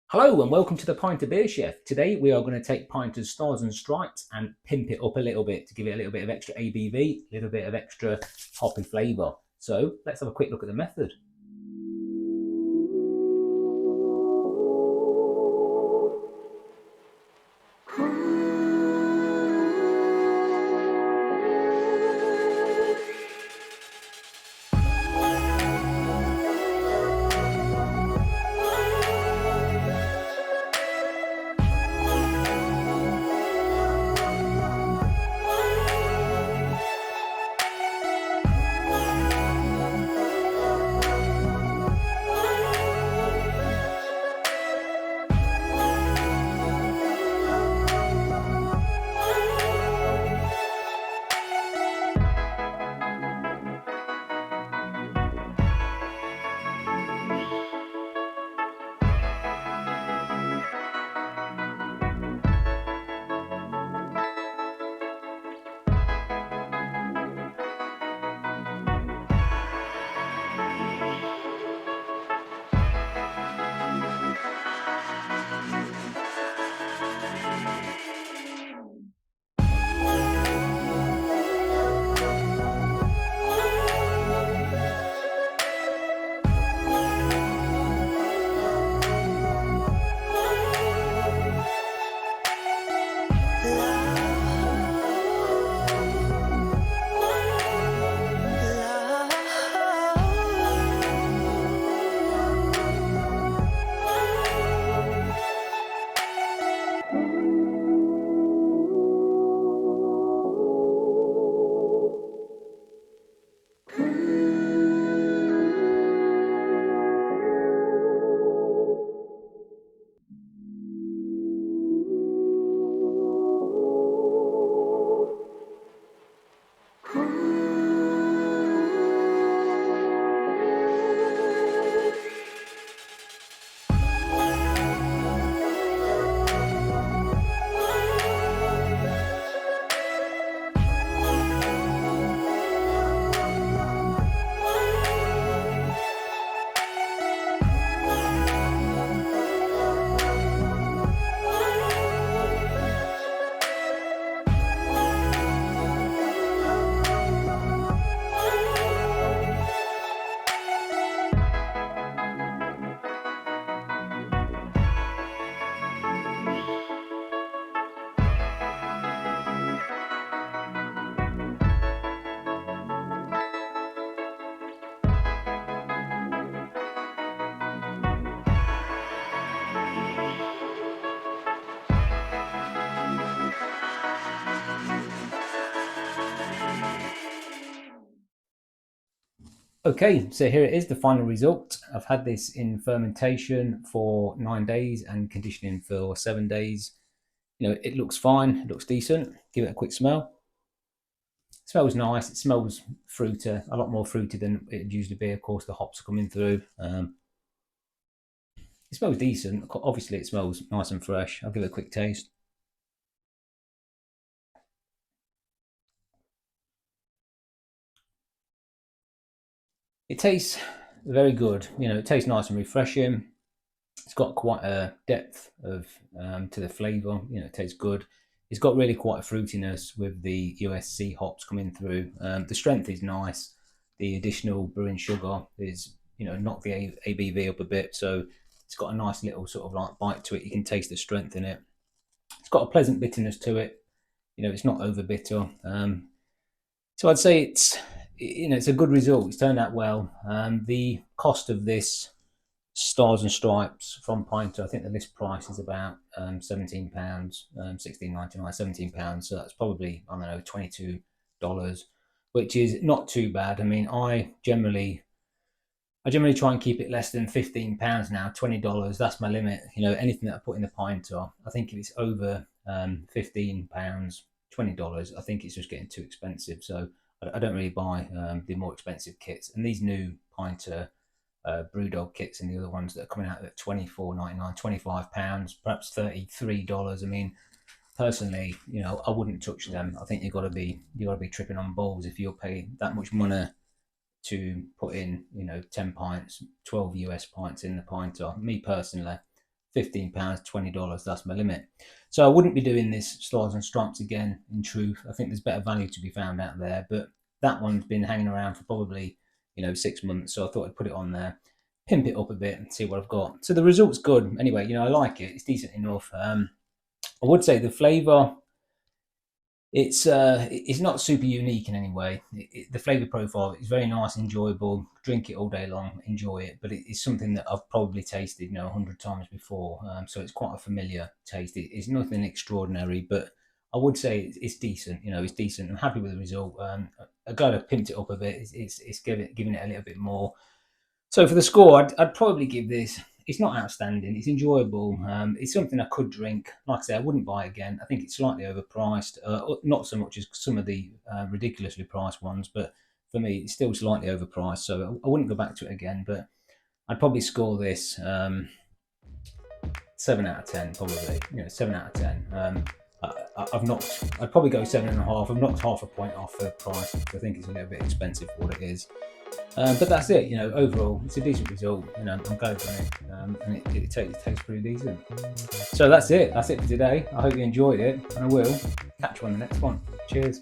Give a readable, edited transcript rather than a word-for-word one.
Hello and welcome to the Pinter Beer Chef. Today we are going to take Pinter's Stars and Stripes and pimp it up a little bit to give it a little bit of extra ABV, a little bit of extra hoppy flavour. So let's have a quick look at the method. Okay, so here it is, the final result. I've had this in fermentation for 9 days and conditioning for 7 days. It looks fine, it looks decent. Give it a quick smell. It smells nice, it smells fruity, a lot more fruity than it usually be. Of course, the hops are coming through. It smells decent. Obviously, it smells nice and fresh. I'll give it a quick taste. It tastes very good. It tastes nice and refreshing. It's got quite a depth of to the flavour. It tastes good. It's got really quite a fruitiness with the USC hops coming through. The strength is nice. The additional brewing sugar is knocked the ABV up a bit, so it's got a nice little sort of like bite to it. You can taste the strength in it. It's got a pleasant bitterness to it. It's not over bitter. So I'd say it's a good result. It's turned out well. The cost of this Stars and Stripes from Pinter, I think the list price is about £17, 16.99, £17. So that's probably, I don't know, $22, which is not too bad. I mean, I generally try and keep it less than £15 now. $20, that's my limit. Anything that I put in the Pinter, I think if it's over £15, $20, I think it's just getting too expensive. So I don't really buy the more expensive kits. And these new Pinter Brewdog kits and the other ones that are coming out at £24.99, £25, perhaps $33. I mean, personally, I wouldn't touch them. I think you got to be tripping on balls if you'll pay that much money to put in 10 pints, 12 US pints in the pinter. Me personally, £15, $20, that's my limit. So I wouldn't be doing this Stars and Stripes again, in truth. I think there's better value to be found out there, but that one's been hanging around for probably, 6 months, so I thought I'd put it on there, pimp it up a bit and see what I've got. So the result's good. Anyway, I like it. It's decent enough. I would say the flavour, it's not super unique in any way. The flavour profile is very nice, enjoyable. Drink it all day long, enjoy it. But it's something that I've probably tasted 100 times before. So it's quite a familiar taste. It's nothing extraordinary, but I would say it's decent. It's decent. I'm happy with the result. I'm glad I've pimped it up a bit. It's giving it a little bit more. So for the score, I'd probably give this. It's not outstanding. It's enjoyable. It's something I could drink. Like I say, I wouldn't buy again. I think it's slightly overpriced. Not so much as some of the ridiculously priced ones, but for me, it's still slightly overpriced. So I wouldn't go back to it again. But I'd probably score this 7 out of 10, probably. 7 out of 10. I've knocked. I'd probably go 7.5. I've knocked half a point off the price. I think it's a little bit expensive for what it is. But that's it. Overall, it's a decent result. I'm glad on it, and it tastes pretty decent. So that's it. That's it for today. I hope you enjoyed it, and I will catch you on the next one. Cheers.